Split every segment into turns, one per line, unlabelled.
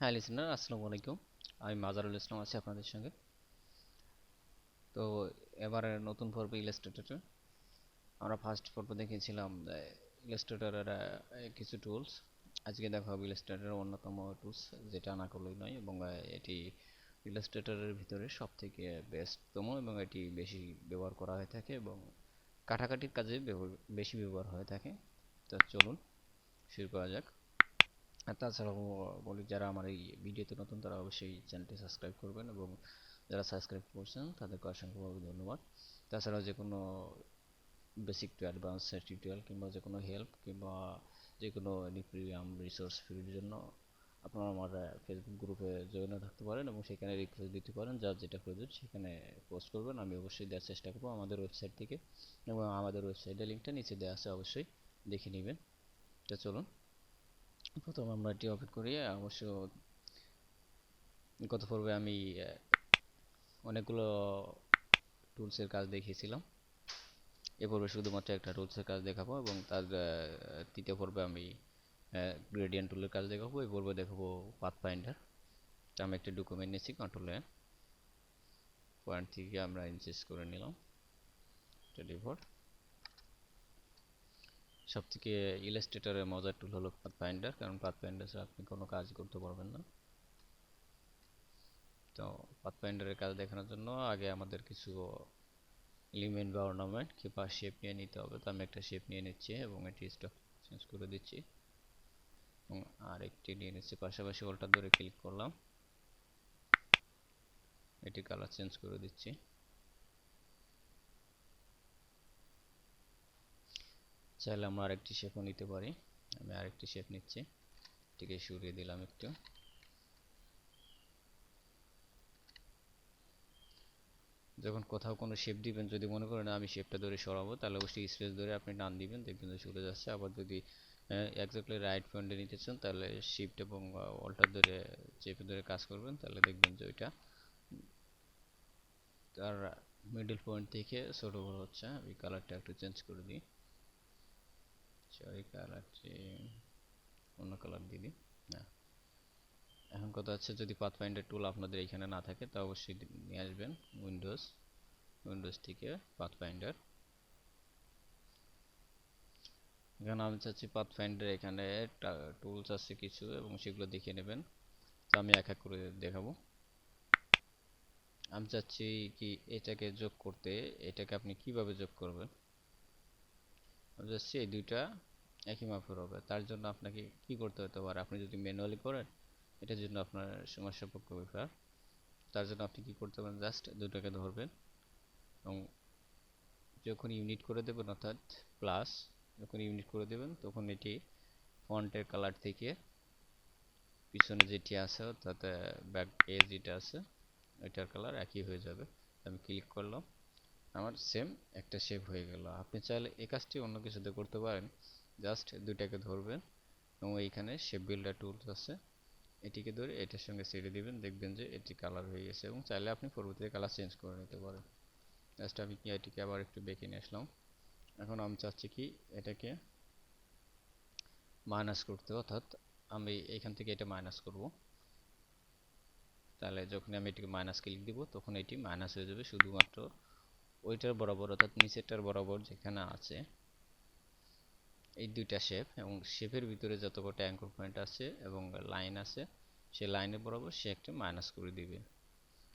হ্যাঁ লিসেনার, আসসালামু আলাইকুম। আমি মাজারুল ইসলাম আছি আপনাদের সঙ্গে। তো এবারে নতুন পর্বে ইলাস্ট্রেটরে আমরা ফার্স্ট পর্বে দেখিয়েছিলাম ইলাস্ট্রেটরের কিছু টুলস। আজকে দেখা হবে ইলাস্ট্রেটরের অন্যতম টুলস, যেটা না করলেই নয়, এবং এটি ইলাস্ট্রেটরের ভিতরে সব থেকে বেস্টতম, এবং এটি বেশি ব্যবহার করা হয়ে থাকে এবং কাটাকাটির কাজে বেশি ব্যবহার হয়ে থাকে। তো চলুন শুরু করা যাক। আর তাছাড়াও বলি, যারা আমার এই ভিডিওতে নতুন তারা অবশ্যই চ্যানেলটি সাবস্ক্রাইব করবেন, এবং যারা সাবস্ক্রাইব করছেন তাদেরকে অসংখ্যভাবে ধন্যবাদ। তাছাড়াও যে কোনো বেসিক টু অ্যাডভান্স টিউটোরিয়াল কিংবা যে কোনো হেল্প কিংবা যে কোনো প্রিমিয়াম রিসোর্স ফ্রির জন্য আপনারা আমার ফেসবুক গ্রুপে জয়েন থাকতে পারেন, এবং সেখানে রিকোয়েস্ট দিতে পারেন, যার যেটা প্রয়োজন সেখানে পোস্ট করবেন। আমি অবশ্যই দেওয়ার চেষ্টা করবো আমাদের ওয়েবসাইট থেকে, এবং আমাদের ওয়েবসাইটের লিঙ্কটা নিচে দেওয়া আছে, অবশ্যই দেখে নেবেন। তো চলুন প্রথম আমরা এটি ওপেন করি। অবশ্য গত পর্বে আমি অনেকগুলো টুলসের কাজ দেখিয়েছিলাম। এ পর্বে শুধুমাত্র একটা টুলসের কাজ দেখাবো, এবং তার তৃতীয় পর্বে আমি গ্রেডিয়েন্ট টুলের কাজ দেখাবো। এই পর্বে দেখাবো পাথফাইন্ডার। আমি একটা ডকুমেন্ট নিয়েছি, কন্ট্রোল এ পয়েন্ট থেকে আমরা ইনসেস করে নিলাম 24। সব থেকে ইলাস্ট্রেটরের মজার টুল হলো পাথফাইন্ডার, কারণ পাথফাইন্ডার ছাড়া আপনি কোনো কাজ করতে পারবেন না। তো পাথফাইন্ডারের কাজ দেখানোর জন্য আগে আমাদের কিছু এলিমেন্ট বা অর্নামেন্ট কিংবা শেপ নিয়ে নিতে হবে। তো আমি একটা শেপ নিয়ে নিচ্ছি এবং এটি স্টক চেঞ্জ করে দিচ্ছি, এবং আরেকটি নিয়ে নিচ্ছি। পাশাপাশি অল্টার ধরে ক্লিক করলাম, এটি কালার চেঞ্জ করে দিচ্ছি। চাইলে আমরা আরেকটি শেপও নিতে পারি। আমি আরেকটি শেপ নিচ্ছি, এটিকে সরিয়ে দিলাম একটু। যখন কোথাও কোনো শেপ দিবেন, যদি মনে করেন আমি শেপটা ধরে সরাবো, তাহলে অবশ্যই স্পেস ধরে আপনি টান দিবেন, দেখবেন যে সরে যাচ্ছে। আবার যদি এক্স্যাক্টলি রাইট পয়েন্টে নিতে চান, তাহলে শিফট এবং অল্টার ধরে চেপে ধরে কাজ করবেন, তাহলে দেখবেন যে ওইটা তার মিডল পয়েন্ট থেকে ছোট বড় হচ্ছে। আমি কালারটা একটু চেঞ্জ করে দিই, সরি কালারটি অন্য কালার দিয়ে দিই। না, এখন কথা হচ্ছে, যদি পাথফাইন্ডার টুল আপনাদের এখানে না থাকে তা অবশ্যই নিয়ে আসবেন উইন্ডোজ থেকে পাথফাইন্ডার। এখানে আমি চাচ্ছি পাথফাইন্ডার, এখানে টুলস আছে কিছু, এবং সেগুলো দেখে নেবেন। তো আমি এক এক করে দেখাবো। আমি চাচ্ছি কি এটাকে যোগ করতে, এটাকে আপনি কিভাবে যোগ করবেন। আমি চাচ্ছি এই দুইটা একই মাপের হবে। তার জন্য আপনাকে কি করতে হতে পারে, আপনি যদি ম্যানুয়ালি করেন এটার জন্য আপনার সময় সাপেক্ষ ব্যাপার। তার জন্য আপনি কি করতে পারেন, জাস্ট দুটাকে ধরবেন, এবং যখন ইউনিট করে দেবেন, অর্থাৎ প্লাস যখন ইউনিট করে দেবেন, তখন এটি ফন্টের কালার থেকে পিছনে যেটি আছে, অর্থাৎ ব্যাক এজ যেটা আছে ওইটার কালার একই হয়ে যাবে। আমি ক্লিক করলাম, আমার সেম একটা শেপ হয়ে গেল। আপনি চাইলে এই কাজটি অন্য কিছুতে করতে পারেন। জাস্ট দুইটাকে ধরবেন, এবং এইখানে শেপ বিল্ডার টুলস আছে, এটিকে ধরে এটার সঙ্গে ছেড়ে দিবেন, দেখবেন যে এটি কালার হয়ে গেছে, এবং চাইলে আপনি পরবর্তীতে কালার চেঞ্জ করে নিতে পারেন। জাস্ট আমি কি এটিকে আবার একটু বেঁকে নিয়ে আসলাম। এখন আমি চাচ্ছি কি এটাকে মাইনাস করতে, অর্থাৎ আমি এখান থেকে এটা মাইনাস করব। তাহলে যখন আমি এটিকে মাইনাস ক্লিক দিব, তখন এটি মাইনাস হয়ে যাবে শুধুমাত্র ওইটার বরাবর, অর্থাৎ নিচেরটার বরাবর যেখানে আছে এই দুইটা শেপ, এবং শেপের ভিতরে যত কটা অ্যাঙ্কর পয়েন্ট আছে এবং লাইন আছে, সেই লাইনের বরাবর সে একটা মাইনাস করে দিবে।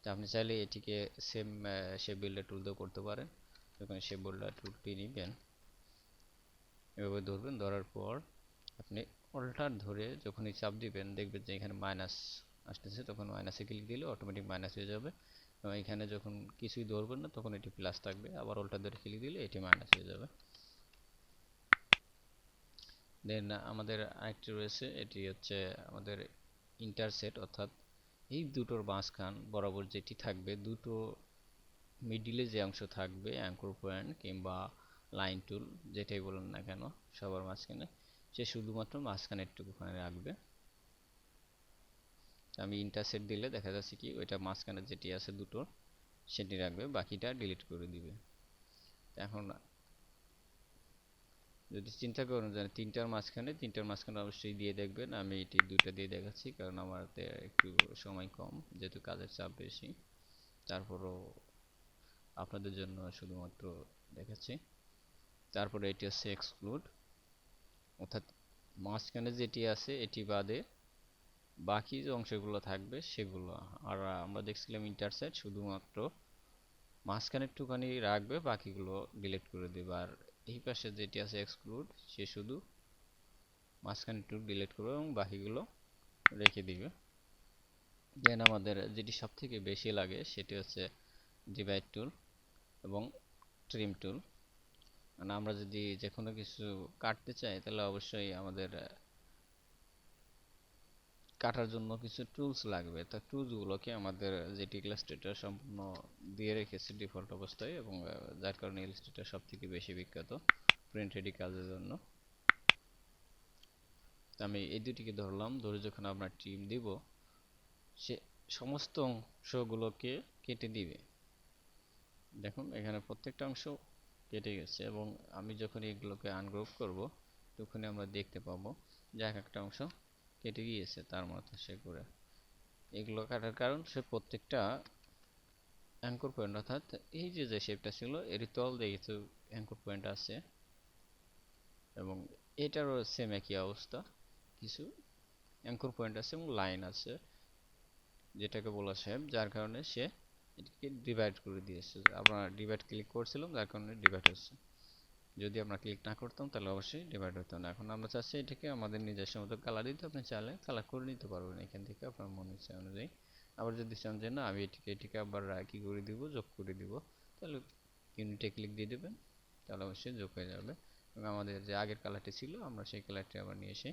তো আপনি চাইলে এটিকে সেম শেপ বিল্ডার টুল দিয়েও করতে পারেন। যখন শেপ বিল্ডার টুলটি নেবেন, এভাবে ধরবেন, ধরার পর আপনি অল্টার ধরে যখনই চাপ দিবেন, দেখবেন যে এখানে মাইনাস আসতেছে, তখন মাইনাসে ক্লিক দিলে অটোমেটিক মাইনাস হয়ে যাবে। এবং এখানে যখন কিছুই ধরবেন না, তখন এটি প্লাস থাকবে, আবার অল্টার ধরে ক্লিক দিলে এটি মাইনাস হয়ে যাবে। দেন আমাদের আরেকটি রয়েছে, এটি হচ্ছে আমাদের ইন্টারসেট, অর্থাৎ এই দুটোর মাঝখান বরাবর যেটি থাকবে, দুটো মিডিলে যে অংশ থাকবে অ্যাঙ্কর পয়েন্ট কিংবা লাইন টুল যেটাই বলুন না কেন, সবার মাঝখানে সে শুধুমাত্র মাঝখানে একটুখানি রাখবে। আমি ইন্টারসেট দিলে দেখা যাচ্ছে কি ওইটা মাঝখানে যেটি আছে দুটোর সেটি রাখবে, বাকিটা ডিলিট করে দিবে। এখন যদি চিন্তা করেন যে তিনটার মাঝখানে অবশ্যই দিয়ে দেখবেন। আমি এটি দুইটা দিয়ে দেখাচ্ছি কারণ আমার হাতে একটু সময় কম, যেহেতু কাজের চাপ বেশি। তারপরও আপনাদের জন্য শুধুমাত্র দেখাচ্ছি। তারপরে এটি হচ্ছে এক্সক্লুড, অর্থাৎ মাঝখানে যেটি আছে এটি বাদে বাকি যে অংশগুলো থাকবে সেগুলো। আর আমরা দেখছিলাম ইন্টারসেক্ট, শুধুমাত্র মাঝখানে একটুখানি রাখবে, বাকিগুলো ডিলিট করে দেবে। আর এই পাশে যেটি আছে এক্সক্লুড, সে শুধু মাঝখানে একটু ডিলিট করবে এবং বাকিগুলো রেখে দিবে। দেন আমাদের যেটি সব থেকে বেশি লাগে সেটি হচ্ছে ডিভাইড টুল এবং ট্রিম টুল। মানে আমরা যদি যে কোনো কিছু কাটতে চাই তাহলে অবশ্যই আমাদের কাটার জন্য কিছু টুলস লাগবে। তো টুলসগুলোকে আমাদের যেটি ইলাস্ট্রেটর সম্পূর্ণ দিয়ে রেখেছে ডিফল্ট অবস্থায়, এবং যার কারণে ইলাস্ট্রেটর সব থেকে বেশি বিখ্যাত প্রিন্ট রেডি কাজের জন্য। তো আমি এই দুটিকে ধরলাম, ধরে যখন আমরা ট্রিম দিব, সে সমস্ত অংশগুলোকে কেটে দিবে। দেখুন এখানে প্রত্যেকটা অংশ কেটে গেছে, এবং আমি যখন এগুলোকে আনগ্রুপ করব তখনই আমরা দেখতে পাবো যে এক একটা অংশ কেটে গিয়েছে তার মতো সে করে। এগুলো কাটার কারণ সে প্রত্যেকটা অ্যাঙ্কর পয়েন্ট, অর্থাৎ এই যে যে শেপটা ছিল এর তল দিয়ে কিছু অ্যাঙ্কর পয়েন্ট আছে, এবং এটারও সেম একই অবস্থা, কিছু অ্যাঙ্কর পয়েন্ট আছে এবং লাইন আছে যেটাকে বলা শেপ, যার কারণে সে এটাকে ডিভাইড করে দিয়েছে। আমরা ডিভাইড ক্লিক করছিলাম যার কারণে ডিভাইড হচ্ছে, যদি আমরা ক্লিক না করতাম তাহলে অবশ্যই ডিভাইড হতো না। এখন আমরা চাচ্ছি এটাকে আমাদের নিজস্ব মতো কালার দিতে, আপনি চাইলে কালার করে নিতে পারবেন এখান থেকে আপনার মন ইচ্ছা অনুযায়ী। আবার যদি চান যে না আমি এটিকে আবার কি করে দিব, যোগ করে দিব, তাহলে ইউনিটে ক্লিক দিয়ে দেবেন, তাহলে অবশ্যই যোগ হয়ে যাবে। এবং আমাদের যে আগের কালারটি ছিল আমরা সেই কালারটি আবার নিয়ে এসে,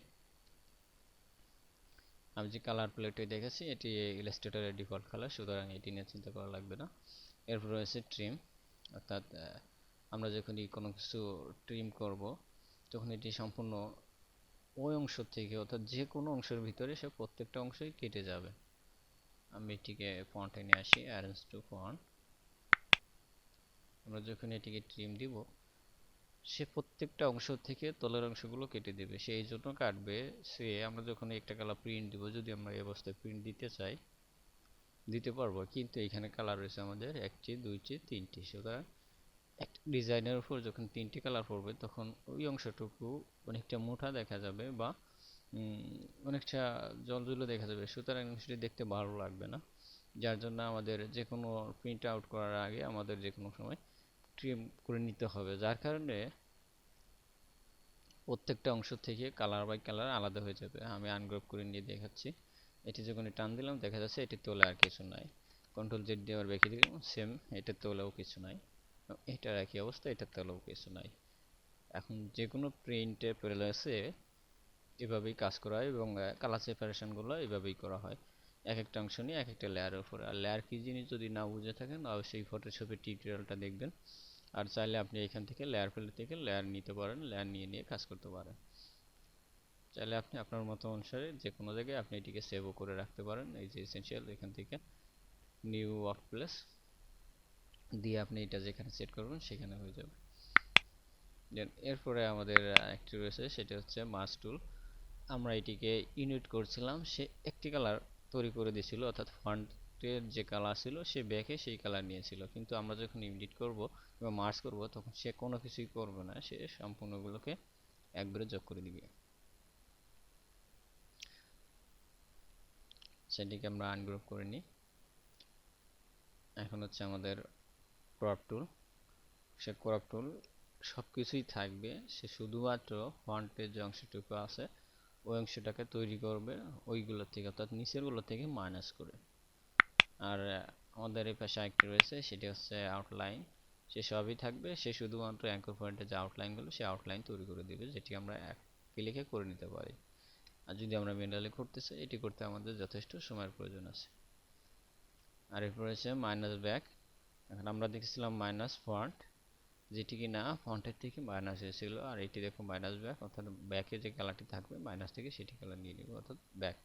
আমি যে কালার প্লেটে দেখেছি এটি ইলাস্ট্রেটরের ডিফল্ট কালার, সুতরাং এটি নিয়ে চিন্তা করা লাগবে না। এরপর রয়েছে ট্রিম, অর্থাৎ আমরা যখনই কোনো কিছু ট্রিম করব তখন এটি সম্পূর্ণ ওই অংশ থেকে, অর্থাৎ যে কোনো অংশের ভিতরে সে প্রত্যেকটা অংশই কেটে যাবে। আমি এটিকে ফন্টে নিয়ে আসি, অ্যারেঞ্জ টু ফন্ট। আমরা যখন এটিকে ট্রিম দিব সে প্রত্যেকটা অংশ থেকে তলের অংশগুলো কেটে দেবে। সে এই জন্য কাটবে, সে আমরা যখন একটা কালার প্রিন্ট দিব, যদি আমরা এই অবস্থায় প্রিন্ট দিতে চাই দিতে পারবো, কিন্তু এখানে কালার রয়েছে আমাদের একটি, দুইটি, তিনটি। সুতরাং একটা ডিজাইনের উপর যখন তিনটি কালার পড়বে তখন ওই অংশটুকু অনেকটা মোটা দেখা যাবে, বা অনেকটা জলজলে দেখা যাবে, সুতরাং সেটি দেখতে ভালো লাগবে না। যার জন্য আমাদের যে কোনো প্রিন্ট আউট করার আগে আমাদের যে কোনো সময় ট্রিম করে নিতে হবে, যার কারণে প্রত্যেকটা অংশ থেকে কালার বাই কালার আলাদা হয়ে যাবে। আমি আনগ্রুপ করে নিয়ে দেখাচ্ছি। এটি যখন টান দিলাম দেখা যাচ্ছে এটির তলে আর কিছু নাই। কন্ট্রোল জেড দিয়ে আবার বেঁকে দিলাম, সেম এটার তলেও কিছু নাই, এটার একই অবস্থা, এটার তলেও কিছু নাই। এখন যে কোনো প্রিন্টের প্যারালাইসে এভাবেই কাজ করা হয়, এবং কালার সেপারেশনগুলো এভাবেই করা হয়, এক একটা অংশ নিয়ে এক একটা লেয়ারের উপরে। আর লেয়ার কি জিনিস যদি না বুঝে থাকেন অবশ্যই ফটোশপের টিউটোরিয়ালটা দেখবেন। আর চাইলে আপনি এখান থেকে লেয়ার ফেলে থেকে লেয়ার নিতে পারেন, লেয়ার নিয়ে নিয়ে কাজ করতে পারেন। চাইলে আপনি আপনার মতো অনুসারে যে কোনো জায়গায় আপনি এটিকে সেভও করে রাখতে পারেন। এই যে এসেনশিয়াল, এখান থেকে নিউ ওয়ার্ক প্লেস দিয়ে আপনি এটা যেখানে সেট করবেন সেখানে হয়ে যাবে। দেন এরপরে আমাদের একটি রয়েছে, সেটা হচ্ছে মাস টুল। আমরা এটিকে ইউনিট করছিলাম, সে একটি কালার তৈরি করে দিয়েছিল, অর্থাৎ ফন্টের যে কালার ছিল সে ব্যাকে সেই কালার নিয়েছিল, কিন্তু আমরা যখন এডিট করব বা মার্জ করব তখন সে কোনো কিছুই করবে না, সে সম্পূর্ণগুলোকে একবারে যোগ করে দিবে। সেটিকে আমরা আনগ্রুপ করে নিই। এখন হচ্ছে আমাদের ক্রপ টুল। সে ক্রপ টুল সব কিছুই থাকবে, সে শুধুমাত্র ফন্টের যে অংশটুকু আছে ওই অংশটাকে তৈরি করবে ওইগুলো থেকে, অর্থাৎ নিচেরগুলো থেকে মাইনাস করে। আর আমাদের এই পাশে আরেকটি রয়েছে, সেটি হচ্ছে আউটলাইন। সে সবই থাকবে, সে শুধুমাত্র অ্যাঙ্কর পয়েন্টের যে আউটলাইনগুলো সে আউটলাইন তৈরি করে দিবে, যেটি আমরা এক ক্লিকে করে নিতে পারি। আর যদি আমরা ম্যানুয়ালি করতে চাই এটি করতে আমাদের যথেষ্ট সময়ের প্রয়োজন আছে। আর এরপর রয়েছে মাইনাস ব্যাক। এখন আমরা দেখছিলাম মাইনাস ফন্ট, যেটি কিনা ফন্টের থেকে মাইনাস হয়েছিল, আর এটি দেখো মাইনাস ব্যাক, অর্থাৎ ব্যাকে যে কালারটি থাকবে মাইনাস থেকে সেটি কালার নিয়ে নিব, অর্থাৎ ব্যাক।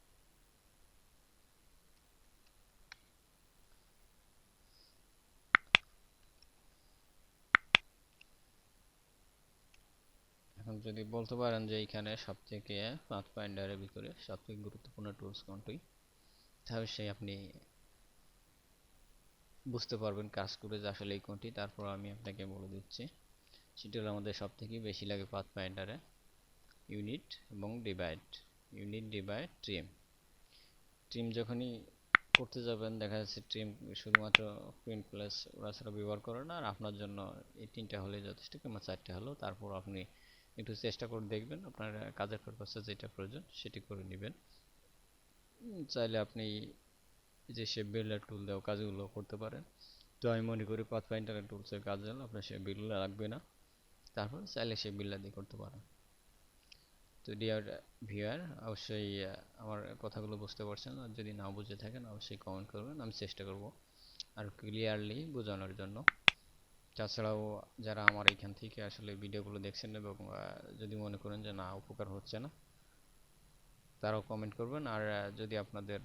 এখন যদি বলতে পারেন যে এখানে সবথেকে পাথফাইন্ডারের ভিতরে সবথেকে গুরুত্বপূর্ণ টুলস কোনটি, তাহলে সেই আপনি বুঝতে পারবেন কাজ করে যে আসলে এই কোনটি। তারপর আমি আপনাকে বলে দিচ্ছি, সেটি হলো আমাদের সবথেকে বেশি লাগে পাথফাইন্ডারে ইউনিট এবং divide. Unit, divide, trim. Trim যখনই করতে যাবেন দেখা যাচ্ছে ট্রিম শুধুমাত্র প্রিন্ট প্লাস ওরা ছাড়া ব্যবহার করে না, আর আপনার জন্য এই তিনটা হলে যথেষ্ট, কিংবা চারটা হলো। তারপর আপনি একটু চেষ্টা করে দেখবেন, আপনার কাজের পারপাসে যেটা প্রয়োজন সেটি করে নেবেন। চাইলে আপনি যে শেপ বিল্ডার টুল দিয়েও কাজগুলো করতে পারেন। তো আমি মনে করি পাথফাইন্ডার টুলসের কাজ হলো আপনার শেপ বিল্ডার লাগবে না, তারপর চাইলে শেপ বিল্ডার দিয়ে করতে পারেন। তো ডিয়ার ভিউয়ার, অবশ্যই আমার কথাগুলো বুঝতে পারছেন, আর যদি না বুঝে থাকেন অবশ্যই কমেন্ট করবেন, আমি চেষ্টা করব আর ক্লিয়ারলি বোঝানোর জন্য। তাছাড়াও যারা আমার এখান থেকে আসলে ভিডিওগুলো দেখছেন এবং যদি মনে করেন যে না উপকার হচ্ছে না, তারাও কমেন্ট করবেন। আর যদি আপনাদের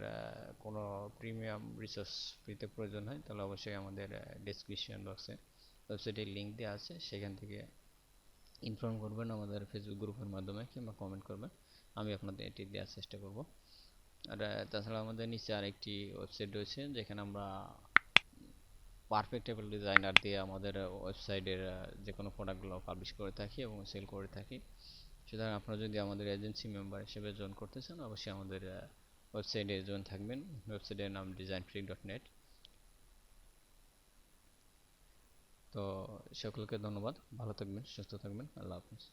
কোনো প্রিমিয়াম রিসোর্স ফ্রিতে প্রয়োজন হয়, তাহলে অবশ্যই আমাদের ডেসক্রিপশন বক্সে ওয়েবসাইটের লিঙ্ক দেওয়া আছে, সেখান থেকে ইনফর্ম করবেন আমাদের ফেসবুক গ্রুপের মাধ্যমে, কিংবা কমেন্ট করবেন, আমি আপনাদের এটি দেওয়ার চেষ্টা করব। আর তাছাড়া আমাদের নিচে আরেকটি ওয়েবসাইট রয়েছে, যেখানে আমরা পারফেক্টেবল ডিজাইনার দিয়ে আমাদের ওয়েবসাইটের যে কোনো প্রোডাক্টগুলো পাবলিশ করে থাকি এবং সেল করে থাকি। সুতরাং আপনারা যদি আমাদের এজেন্সি মেম্বার হিসেবে জয়েন করতে চান, অবশ্যই আমাদের ওয়েবসাইটে জয়েন থাকবেন। ওয়েবসাইটের নাম designfreak.net। তো সকলকে ধন্যবাদ, ভালো থাকবেন, সুস্থ থাকবেন, আল্লাহ হাফিজ।